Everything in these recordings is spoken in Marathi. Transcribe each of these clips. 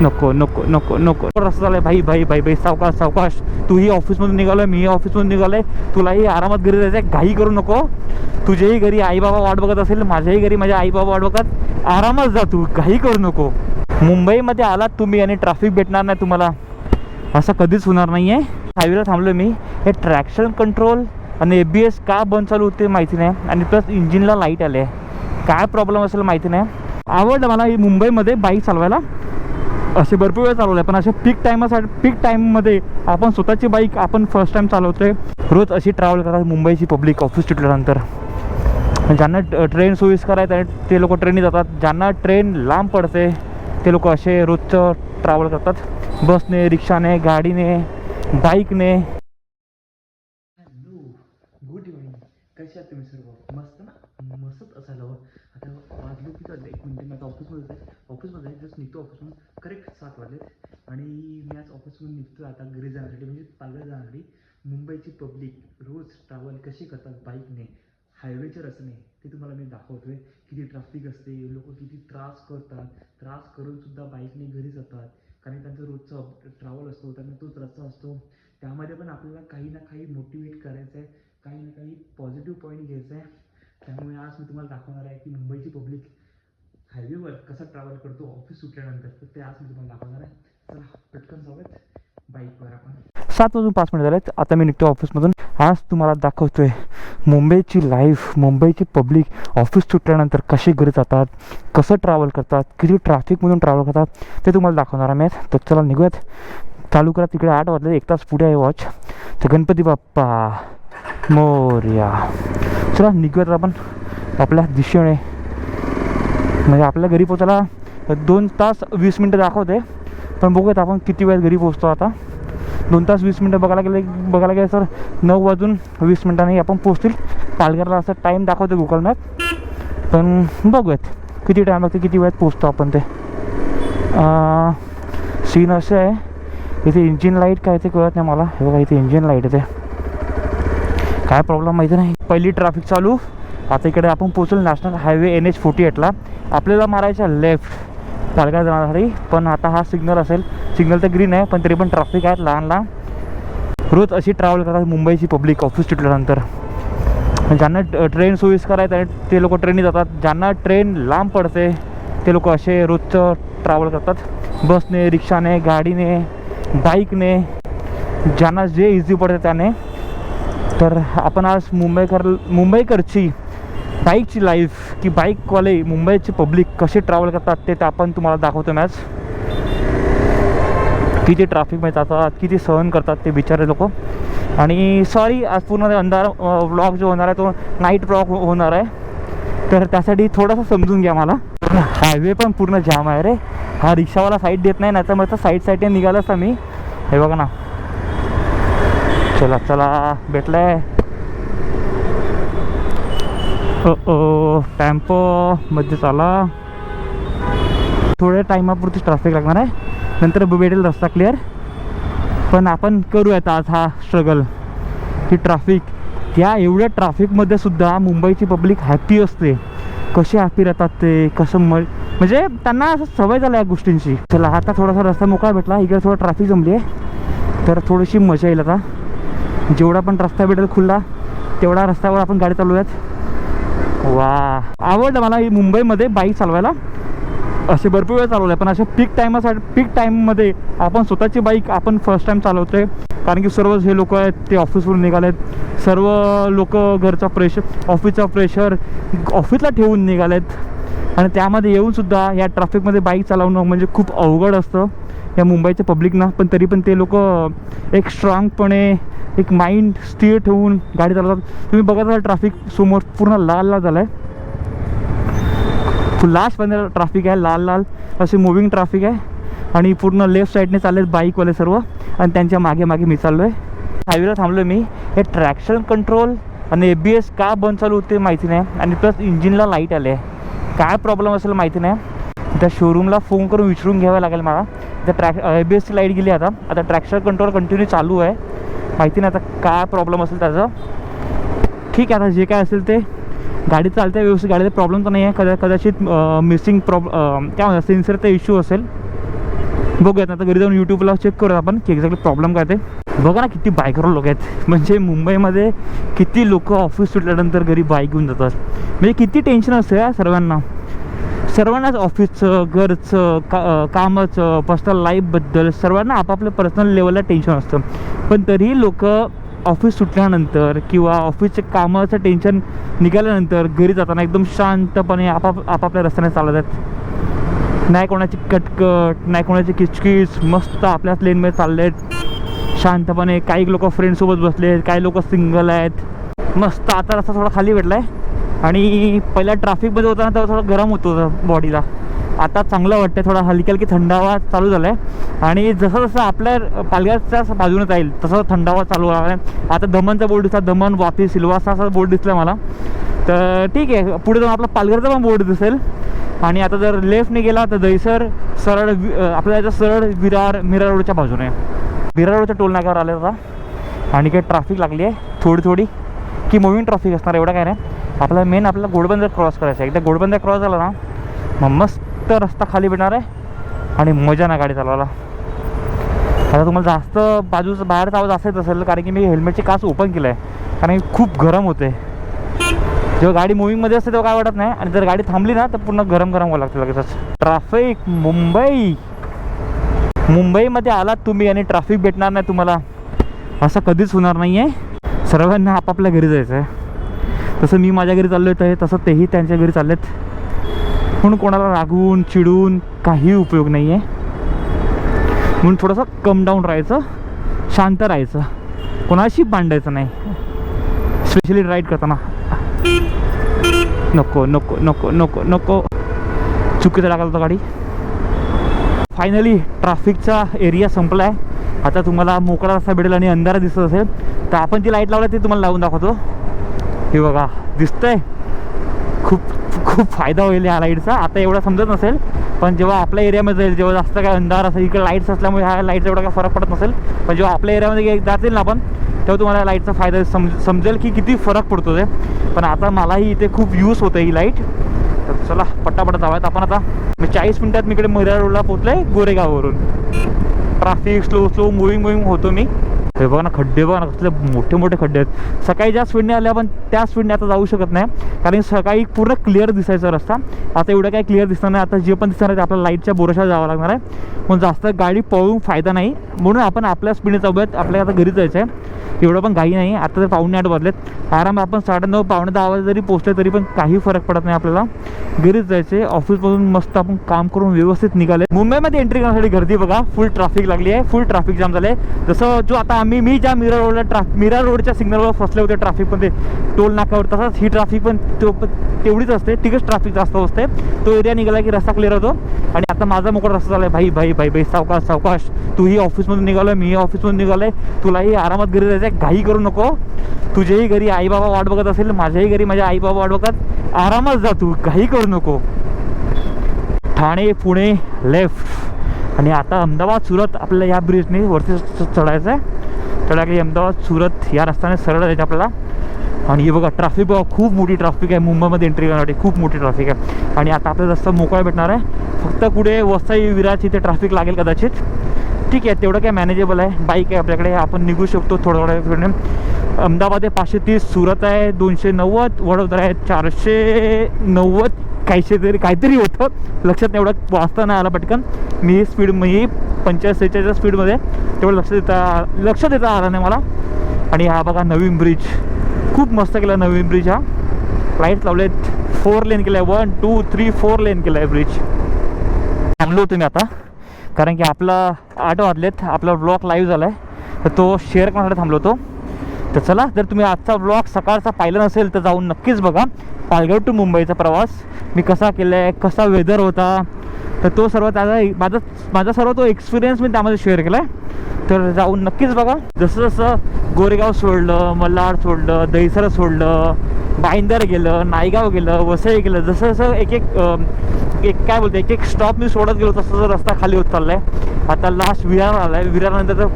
नको नको नको नको रस्ता झालाय भाई भाई भाई भाई सावकाश सावकाश. तूही ऑफिसमधून निघालोय, मीही ऑफिसमधून निघालोय. तुलाही आरामात घरी जायचंय, घाई करू नको. तुझ्याही घरी आई बाबा वाट बघत असेल, माझ्याही घरी माझ्या आई बाबा वाट बघत. आरामात जा तू, घाई करू नको. मुंबईमध्ये आलात तुम्ही आणि ट्रॅफिक भेटणार नाही तुम्हाला, असं कधीच होणार नाही आहे. हायवेला थांबलो मी. हे ट्रॅक्शन कंट्रोल आणि ABS का बंद चालू होते माहिती नाही, आणि प्लस इंजिनला लाईट आले. काय प्रॉब्लेम असेल माहिती नाही. आवडलं मला ही मुंबईमध्ये बाईक चालवायला. असे भरपूर वेळ चालवलं आहे, पण अशा पीक टाईममध्ये आपण स्वतःची बाईक आपण फर्स्ट टाईम चालवतोय. रोज अशी ट्रॅव्हल करतात मुंबईची पब्लिक ऑफिस सुटल्यानंतर. ज्यांना ट्रेन सोयीस्कर आहे ते लोक ट्रेनने जातात. ज्यांना ट्रेन लांब पडते ते लोक असे रोजचं ट्रॅव्हल करतात, बसने, रिक्षाने, गाडीने, बाईकने. Hello, good evening. कसे आहात तुम्ही सर्व? मस्त ना? मस्तच असायला हवं. आता वाजले किती वाजले? 1 मिनिट. मी आता ऑफिसमध्ये जस्ट निघतो ऑफिसमधून. करेक्ट 7 वाजले आणि मी आज ऑफिसमधून निघतो आता घरी जाण्यासाठी, म्हणजे पालघर जाण्यासाठी. मुंबईची पब्लिक रोज ट्रॅव्हल कशी करतात बाईकने, हायवेच्या रस्त्याने, ते तुम्हाला मी दाखवतोय. किती ट्रॅफिक असते, लोक किती त्रास करतात, त्रास करूनसुद्धा बाईकने घरी जातात. कारण त्यांचा रोजचा ट्रॅव्हल असतो, त्यांना तोच रस्ता असतो. त्यामध्ये पण आपल्याला काही ना काही मोटिवेट करायचं आहे, काही ना काही पॉझिटिव्ह पॉईंट घ्यायचा आहे. त्यामुळे आज मी तुम्हाला दाखवणार आहे की मुंबईची पब्लिक हायवेवर कसा ट्रॅव्हल करतो ऑफिस सुटल्यानंतर. तर ते आज मी तुम्हाला दाखवणार आहे. चला पटकन जाऊयात बाईकवर आपण. 7:05 झालेत. आता मी निघतो ऑफिसमधून. आज तुम्हाला दाखवतोय मुंबईची लाईफ, मुंबईची पब्लिक ऑफिस सुटल्यानंतर कशी घरी जातात, कसं ट्रॅव्हल करतात, किती ट्रॅफिकमधून ट्रॅव्हल करतात, ते तुम्हाला दाखवणार आहे मी. तर चला निघूयात. चालू करा. तिकडे 8 वाजले, 1 तास पुढे आहे वॉच. तर गणपती बाप्पा मोरया. चला निघूयात आपण आपल्या दिशेने. म्हणजे आपल्या घरी पोचायला 2 तास 20 मिनटं दाखवते, पण बघूयात आपण किती वेळात घरी पोचतो. आता 2 तास 20 मिनटं बघायला गेलं तर 9:20 आपण पोचतील पालघरला, असं टाईम दाखवते गुगल मॅप. पण बघूयात किती टाईम लागते, किती वेळात पोचतो आपण. ते सीन असं आहे, इथे इंजिन लाईट काय ते कळत नाही मला. हे बघा इथे इंजिन लाईट आहे, ते काय प्रॉब्लेम माहिती नाही. पहिली ट्रॅफिक चालू. आता इकडे आपण पोचलो नॅशनल हायवे NH48ला. आपल्याला मारायचा लेफ्ट पालघर जाण्यासाठी, पण आता हा सिग्नल असेल. सिग्नल तर ग्रीन आहे, पण तरी पण ट्रॅफिक आहेत लहान लहान. रोज अशी ट्रॅव्हल करतात मुंबईची पब्लिक ऑफिस सुटल्यानंतर. ज्यांना ट्रेन सोयीस्कर आहे ते लोक ट्रेनने जातात. ज्यांना ट्रेन लांब पडते ते लोक असे रोजचं ट्रॅव्हल करतात, बसने, रिक्षाने, गाडीने, बाईकने, ज्यांना जे इझी पडते त्याने. तर आपण आज मुंबईकरची बाईकची लाईफ, की बाईकवाले मुंबईची पब्लिक कशी ट्रॅव्हल करतात ते आपण तुम्हाला दाखवतो मॅच. किती ट्रॅफिकमध्ये जातात, किती सहन करतात ते बिचारे लोक. आणि सॉरी, आज पूर्ण अंधार व्लॉग जो होणार आहे तो नाईट व्लॉग होणार आहे, तर त्यासाठी थोडंसं समजून घ्या मला. हायवे पण पूर्ण जाम आहे रे. हा रिक्षावाला साईड देत नाही, तर मग साईडने निघालं असता मी. हे बघा ना. चला चला भेटलाय. टेम्पो मध्ये चाला. थोड्या टायमापुरतीच ट्रॅफिक लागणार आहे, नंतर भेटेल रस्ता क्लिअर. पण आपण करूयात आज हा स्ट्रगल. ही ट्रॅफिक, त्या एवढ्या ट्रॅफिकमध्ये सुद्धा मुंबईची पब्लिक हॅप्पी असते. कसे हॅप्पी राहतात ते, कसं म्हणजे त्यांना असं सवय झालं या गोष्टींची. चला आता थोडासा रस्ता मोकळा भेटला, इकडे थोडं ट्रॅफिक जमली आहे, तर थोडीशी मजा येईल. आता जेवढा पण रस्ता भेटेल खुला तेवढा रस्त्यावर आपण गाडी चालवूयात. वा, आवडलं मला ही मुंबईमध्ये बाईक चालवायला. असे भरपूर वेळ चालवलं आहे, पण अशा पीक टाईममध्ये आपण स्वतःची बाईक आपण फर्स्ट टाईम चालवतोय. कारण की सर्व हे लोक आहेत ते ऑफिसवरून निघालेत. सर्व लोक घरचा प्रेशर, ऑफिसचा प्रेशर ऑफिसला ठेवून निघालेत, आणि त्यामध्ये येऊनसुद्धा या ट्रॅफिकमध्ये बाईक चालवणं म्हणजे खूप अवघड असतं या मुंबईच्या पब्लिकना. पण तरी पण ते लोक एक स्ट्रॉंगपणे, एक माइंड स्थिर ठेवून गाडी चालवतात. तुम्ही बघत असाल ट्रॅफिक समोर पूर्ण लाल लाल झालं आहे. लास्टपर्यंत ट्रॅफिक आहे, लाल लाल असे मुव्हिंग ट्रॅफिक आहे. आणि पूर्ण लेफ्ट साईडने चालले आहेत बाईकवाले सर्व, आणि त्यांच्या मागे मागे मी चाललो आहे. हायवेला थांबलो मी. हे ट्रॅक्शन कंट्रोल आणि ABS का बंद चालू होते माहिती नाही, आणि प्लस इंजिनला लाईट आले. काय प्रॉब्लेम असेल माहिती नाही. त्या शोरूमला फोन करून विचारून घ्यावं लागेल मला. त्या ABSची लाईट गेली. आता ट्रॅक्शन कंट्रोल कंटिन्यू चालू आहे. माहिती नाही आता काय प्रॉब्लेम असेल त्याचं. ठीक आहे, आता जे काय असेल ते. गाडी चालते व्यवस्थित, गाडीचा प्रॉब्लेम तर नाही आहे. कदाचित मिसिंग काय म्हणतात सेन्सरचा इश्यू असेल. बघूयात आता घरी जाऊन यूट्यूबला चेक करूया आपण की एक्झॅक्टली प्रॉब्लेम काय ते. बघा ना किती बाईकवर लोक आहेत. म्हणजे मुंबईमध्ये किती लोक ऑफिस सुटल्यानंतर घरी बाईक घेऊन जातात. म्हणजे किती टेन्शन असतं या सर्वांनाच ऑफिसचं, घरचं, कामाचं, पर्सनल लाईफबद्दल सर्वांना आपापल्या पर्सनल लेवलला टेन्शन असतं. पण तरीही लोक ऑफिस सुटल्यानंतर किंवा ऑफिसच्या कामाचं टेन्शन निघाल्यानंतर घरी जाताना एकदम शांतपणे आपापल्या रस्त्याने चालत आहेत. नाही कोणाची कटकट, नाही कोणाची किचकिच, मस्त आपल्याच लेनमध्ये चालले आहेत शांतपणे. काही लोक फ्रेंडसोबत बसले आहेत, काही लोक सिंगल आहेत. मस्त आता रस्ता थोडा खाली भेटला आहे. आणि पहिल्या ट्रॅफिकमध्ये होता ना तेव्हा थोडं गरम होत होतं बॉडीला. आता चांगलं वाटतं, थोडा हलकी थंडावा चालू झाला आहे. आणि जसं जसं आपल्या पालघरच्या बाजूने जाईल तसं थंडावा चालू झाला आहे. आता दमनचा बोर्ड दिसला, दमन, वापी, सिल्वासा असा बोर्ड दिसला मला. तर ठीक आहे, पुढे जाऊन आपला पालघरचा पण बोर्ड दिसेल. आणि आता जर लेफ्टने गेला तर दहिसर सरळ आपल्या याच्या सरळ मीरा रोडच्या बाजूने. मीरा रोडच्या टोल नाक्यावर आले होता. आणि काही ट्रॅफिक लागली आहे थोडी की मूविंग ट्रॅफिक असणार, एवढं काय नाही. आपल्याला घोडबंदर क्रॉस करायचं आहे. एकदा घोडबंदर क्रॉस झाला ना मग मस्त रस्ता खाली भेटणार आहे आणि मजा ना गाडी चालवायला. आता तुम्हाला जास्त बाहेरचा आवाज असायच असेल कारण की मी हेल्मेटची काच ओपन केलं आहे. कारण खूप गरम होते जेव्हा गाडी मुव्हिंगमध्ये असते तेव्हा काय वाटत नाही. आणि जर गाडी थांबली ना तर पूर्ण गरम व्हावं लागतं लगेचच. ट्रॅफिक मुंबईमध्ये आलात तुम्ही आणि ट्रॅफिक भेटणार नाही तुम्हाला असं कधीच होणार नाही आहे. सर्वांना आपापल्या घरी जायचं आहे. तसं मी माझ्या घरी चाललो आहे तसं तेही त्यांच्या घरी चाललेत. म्हणून कोणाला रागवून चिडून काही उपयोग नाही आहे. म्हणून थोडंसं कम डाऊन राहायचं, शांत राहायचं, कोणाशी भांडायचं नाही. स्पेशली राईड करताना नको नको नको नको नको चुकीचं टाकायला होतं गाडी. फायनली ट्रॅफिकचा एरिया संपला आहे. आता तुम्हाला मोकळा रस्ता भेटेल आणि अंधारा दिसत असेल तर आपण जी लाईट लावला ते तुम्हाला लावून दाखवतो. हे बघा दिसतंय. खूप फायदा होईल या लाईटचा. आता एवढा समजत नसेल पण जेव्हा आपल्या एरियामध्ये जाईल, जेव्हा जास्त काय अंधार असेल, इकडे लाईट्स असल्यामुळे ह्या लाईटचा एवढा काय फरक पडत नसेल. पण जेव्हा आपल्या एरियामध्ये जातील ना आपण तेव्हा तुम्हाला लाईटचा फायदा समजेल की किती फरक पडतो ते. पण आता मलाही इथे खूप यूज होतं ही लाईट. तर चला पटापट जाऊयात आपण. आता मी 40 मिनिटात मी इकडे मीरा रोडला पोहोचलो आहे गोरेगाववरून. ट्रॅफिक स्लो मुव्हिंग होतो मी. हे बघा ना खड्डे, बघा ना कसले मोठे खड्डे आहेत. सकाळी ज्या स्पीडने आले आपण त्या स्पीडने आता जाऊ शकत नाही कारण सकाळी पूर्ण क्लिअर दिसायचा रस्ता. आता एवढं काही क्लिअर दिसणार नाही. आता जे पण दिसणार आहे ते आपल्याला लाईटच्या बोरशावर जावं लागणार आहे. म्हणून जास्त गाडी पळवून फायदा नाही. म्हणून आपण आपल्या स्पीडने जाऊयात. आपल्याला आता घरी जायचं आहे. एवढं पण घाई नाही. आता तर 8:45 वाजलेत. आराम आपण 9:30 10:15 वाजता जरी पोहोचले तरी पण काही फरक पडत नाही आपल्याला. घरीच जायचे. ऑफिसमधून मस्त आपण काम करून व्यवस्थित निघाले. मुंबईमध्ये एंट्री करण्यासाठी गर्दी बघा, फुल ट्रॅफिक लागली आहे, फुल ट्रॅफिक जाम झालं आहे. जसं जो आता मी ज्या मीरा रोडच्या सिग्नलवर फसले होते ट्रॅफिकमध्ये टोल नाक्यावर, तसंच ही ट्रॅफिक पण तेवढीच असते. ठीकच ट्रॅफिक जास्त असते. तो एरिया निघाला की रस्ता क्लिअर होतो. आणि आता माझा मोकळा रस्ता झाला आहे. भाई सावकाश. तूही ऑफिसमधून निघालो, मी ऑफिसमधून निघालो आहे. तुलाही आरामात घरी जायचं आहे, घाई करू नको. तुझ्याही घरी आईबाबा वाट बघत असेल, माझ्याही घरी माझ्या आईबाबा वाट बघत. आरामात जा तू, घाई करू नको. ठाणे पुणे लेफ्ट. आणि आता अहमदाबाद सुरत आपल्याला या ब्रिजने वरती चढायचं आहे. चढायला अहमदाबाद सुरत या रस्त्याने सरळ जायचं आपल्याला. आणि हे बघा ट्रॅफिक बघा, खूप मोठी ट्रॅफिक आहे मुंबईमध्ये एंट्री करण्यासाठी. खूप मोठी ट्रॅफिक आहे. आणि आता आपल्याला रस्ता मोकळा भेटणार आहे. फक्त पुढे वसई विरारची इथे ट्रॅफिक लागेल कदाचित. ठीक आहे, तेवढं काय मॅनेजेबल आहे. बाईक आहे आपल्याकडे, आपण निघू शकतो थोड्या वेळाने. अहमदाबाद आहे 530, सुरत आहे 290, वडोदरा आहे 490 काहीतरी होतं. लक्षात नाही, एवढं वाचता नाही आला पटकन. मी 45-46 स्पीडमध्ये तेवढं लक्ष देता आलं नाही मला. आणि हा बघा नवीन ब्रिज, खूप मस्त केला नवीन ब्रिज. हा लाईट लावलेत, 4 लेन केलं आहे. 1 2 3 4 लेन केलं आहे ब्रिज. थांबलो होतो मी आता कारण की आपला 8 वाजलेत. आपला ब्लॉग लाईव्ह झाला आहे तर तो शेअर करण्यासाठी थांबलो होतो. तर चला, जर तुम्ही आजचा ब्लॉग सकाळचा पाहिला नसेल तर जाऊन नक्कीच बघा. पालघर टू मुंबईचा प्रवास मी कसा केला आहे, कसा वेदर होता, तर तो सर्व माझा सर्व तो एक्सपिरियन्स मी त्यामध्ये शेअर केला आहे. तर जाऊन नक्कीच बघा. जसं गोरेगाव सोडलं, मल्हार सोडलं, दहिसर सोडलं, भाईंदर गेलं, नायगाव गेलं, वसई गेलं, जसं एक स्टॉप मी सोडत गेलो तसं रस्ता खाली होत चालला आहे. आता लास्ट विरार आला आहे. विरारनंतर तर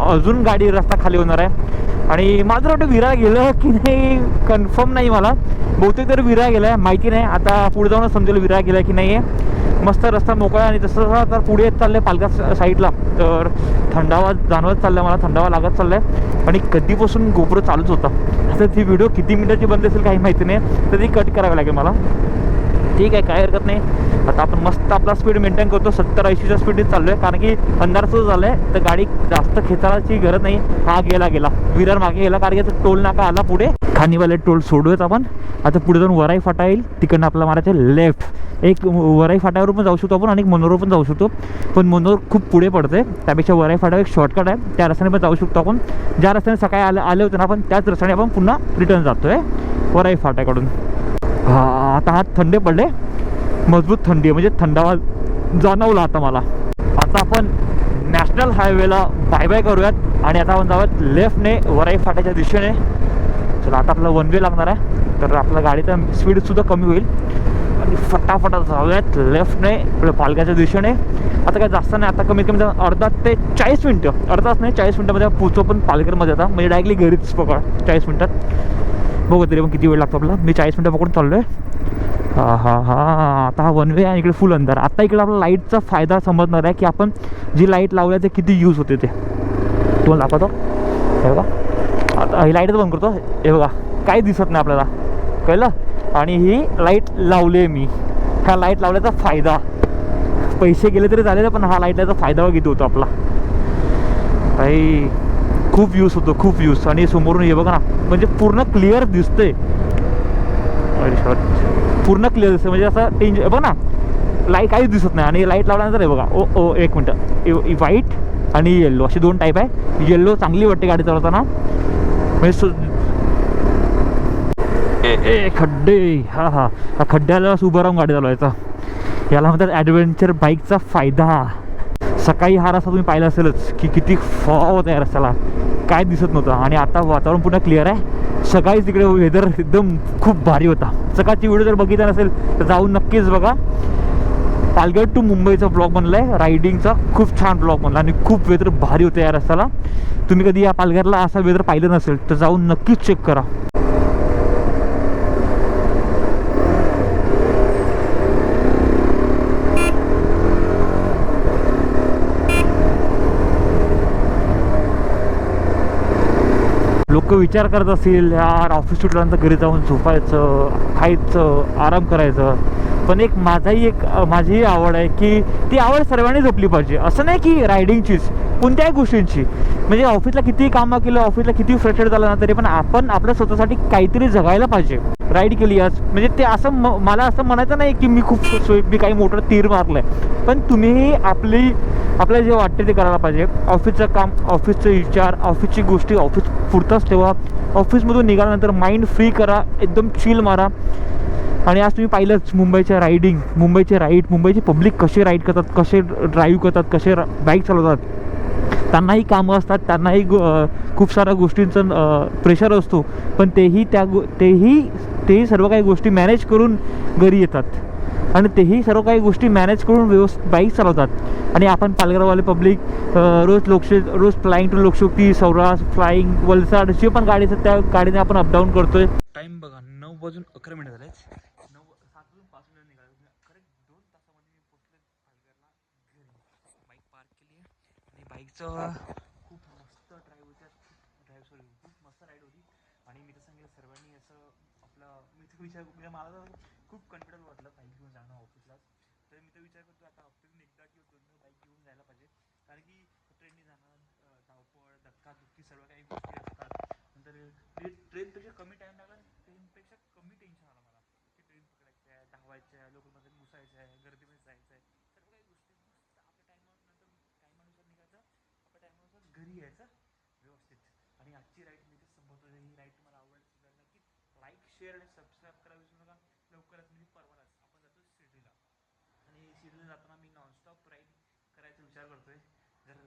अजून गाडी रस्ता खाली होणार आहे. आणि माझं वाटतं विरार गेलं की नाही कन्फर्म नाही मला. बहुतेक तर विरार गेला आहे, माहिती नाही. आता पुढे जाऊनच समजेल विरार गेला की नाही आहे. मस्त रस्ता मोकळा आणि तसं तर पुढे येत चाललं आहे पालघर साईडला. तर थंडावा जाणवत चालला मला, थंडावा लागत चालला आहे. आणि कधीपासून गोप्रो चालूच होता. आता ती व्हिडिओ किती मिनिटाची बनली असेल काही माहिती नाही, तर ती कट करावी लागेल मला. ठीक आहे, काय हरकत नाही. आता आपण मस्त आपला स्पीड मेंटेन करतो, 70-80च्या स्पीडने चाललो आहे. कारण की अंधार सुरू झालं आहे, तर गाडी जास्त खेचायची गरज नाही. हा गेला विरार मागे गेला, कारण की टोल नाका आला पुढे. खानीवाले टोल सोडूयात आपण. आता पुढे जाऊन वराई फाटा येईल, तिकडनं आपल्याला मारायचं लेफ्ट. एक वराई फाट्यावर पण जाऊ शकतो आपण आणि एक मनोरवर पण जाऊ शकतो, पण मनोर खूप पुढे पडते. त्यापेक्षा वराई फाट्यावर एक शॉर्टकट आहे, त्या रस्त्याने पण जाऊ शकतो आपण. ज्या रस्त्याने सकाळी आले होते ना आपण, त्याच रस्त्याने आपण पुन्हा रिटर्न जातो आहे वराई फाट्याकडून. आता हात थंडे पडले, मजबूत थंडी आहे, म्हणजे थंडावा जाणवला आता मला. आता आपण नॅशनल हायवेला बाय बाय करूयात आणि आता आपण जाऊयात लेफ्टने वराई फाट्याच्या दिशेने. चला, आता आपला वन वे लागणार आहे, तर आपल्या गाडीचा स्पीडसुद्धा कमी होईल आणि फटाफट जाऊयात लेफ्टने आपल्या पालघरच्या दिशेने. आता काय जास्त नाही, आता कमीत कमी अर्धा ते 40 मिनटं, अर्धाच नाही 40 मिनटामध्ये पोचो पण पालघरमध्ये. आता म्हणजे डायरेक्टली घरीच पकड 40 मिनटात. बघू तरी पण किती वेळ लागतो आपला. मी 40 मिनटं पकडून चाललो आहे. आता हा वन वे आहे, इकडे फुल अंधार. आता इकडे आपला लाईटचा फायदा समजणार आहे की आपण जी लाईट लावली आहे ते किती यूज होते ते तुम्हाला दाखवतो. हे बघा, आता ही लाईटच बंद करतो. हे बघा, काही दिसत नाही आपल्याला, कळलं. आणि ही लाईट लावली आहे मी. ह्या लाईट लावल्याचा फायदा, पैसे गेले तरी झालेले, पण हा लाईट लावल्याचा फायदा किती होतो आपला. काही खूप यूज होतो, खूप यूज. आणि समोरून हे बघा ना, म्हणजे पूर्ण क्लिअर दिसतंय. पूर्ण क्लिअर दिसतं, म्हणजे असं टेंज बघ ना, लाईट काहीच दिसत नाही. आणि लाईट लावल्यानंतर हे बघा, एक मिनटं, व्हाईट आणि येल्लो असे दोन टाईप आहे. येल्लो चांगली वाटते गाडी चालवताना, म्हणजे खड्डे. हा खड्ड्याला उभं राहून गाडी चालवायचा, याला म्हणतात ॲडव्हेंचर बाईकचा फायदा. सकाळी हा रस्ता तुम्ही पाहिला असेलच की किती फॉग होता या रस्त्याला, काय दिसत नव्हतं. आणि आता वातावरण पुन्हा क्लिअर आहे. सकाळीच तिकडे वेदर एकदम खूप भारी होता. सकाळची व्हिडिओ जर बघितला नसेल तर जाऊन नक्कीच बघा. पालघर टू मुंबईचा ब्लॉग बनला आहे, रायडिंगचा खूप छान ब्लॉग बनला आणि खूप वेदर भारी होतं या रस्त्याला. तुम्ही कधी या पालघरला असा वेदर पाहिलं नसेल तर जाऊन नक्कीच चेक करा. लोक विचार करत असतील, यार ऑफिस सुटल्यानंतर घरी जाऊन झोपायचं, खायचं, आराम करायचं. पण माझीही आवड आहे की ती आवड सर्वांनी जपली पाहिजे. असं नाही की रायडिंगचीच, कोणत्याही गोष्टींची. म्हणजे ऑफिसला कितीही कामं केलं, ऑफिसला किती फ्रस्ट्रेट झालं ना, तरी पण आपण आपल्या स्वतःसाठी काहीतरी जगायला पाहिजे. राईड केली आज, म्हणजे ते असं मला असं म्हणायचं नाही की मी काही मोठं तीर मारलं आहे. पण तुम्हीही आपल्याला जे वाटते ते करायला पाहिजे. ऑफिसचं काम, ऑफिसचे विचार, ऑफिसची गोष्टी ऑफिस पुरताच ठेवा. ऑफिसमधून निघाल्यानंतर माइंड फ्री करा, एकदम चिल मारा. आणि आज तुम्ही पाहिलंच मुंबईच्या मुंबईची पब्लिक कसे राईड करतात, कसे ड्राईव्ह करतात, कसे बाईक चालवतात. त्यांनाही कामं असतात, त्यांनाही खूप साऱ्या गोष्टींचं प्रेशर असतो, पण तेही सर्व काही गोष्टी मॅनेज करून घरी येतात. आणि तेही सर्व काही गोष्टी मॅनेज करून व्यवस्थित बाईक चालवतात. आणि आपण पालघरवाले पब्लिक रोज flying to Lokshakti, Saurashtra, flying, Valsad जे पण गाडीचं, त्या गाडीने आपण अपडाऊन करतोय. टाईम बघा, 9:11 झाले. 7:05 निघाले. करेक्ट 2 तासामध्ये मी पोहोचले पालघरला घरी. बाईक पार्क केली आणि बाईकचं खूप मस्त खूप मस्त राईड होती. आणि मी तर सांगितलं सर्वांनी असं मी तर मला तर खूप कॉन्फिडन्स वाटलं बाईक घेऊन जाणं ऑफिसला. तर मी तर विचार करतो आता हफ्त्यातून एकदा किंवा 2दा बाईक घेऊन जायला पाहिजे. कारण की ट्रेनने जाणं, धावपळ, धक्काधुक्की सर्व काही गोष्टी असतात. नंतर ट्रेनपेक्षा कमी टाईम लागला, ट्रेनपेक्षा कमी टेन्शन आलं मला की ट्रेन पकडायची आहे, धावायचं आहे, लोकांमध्ये घुसायचं आहे, गर्दीमध्ये जायचं आहे. सर्व काही गोष्टी मस्त आपल्या टायमानुसार निघायचं, आपल्या टायमानुसार घरी यायचं व्यवस्थित. आणि आजची राईड मी तर संपवतो. ही राईड तुम्हाला आवडली असेल तर नक्कीच लाईक, शेअर आणि सबस्क्राईब करायला विसरू नका. लवकरच म्हणजे परवाच आपण जातो शिर्डीला. आणि शिर्डीला जाताना मी नॉनस्टॉप राईड करायचा विचार करतोय. जर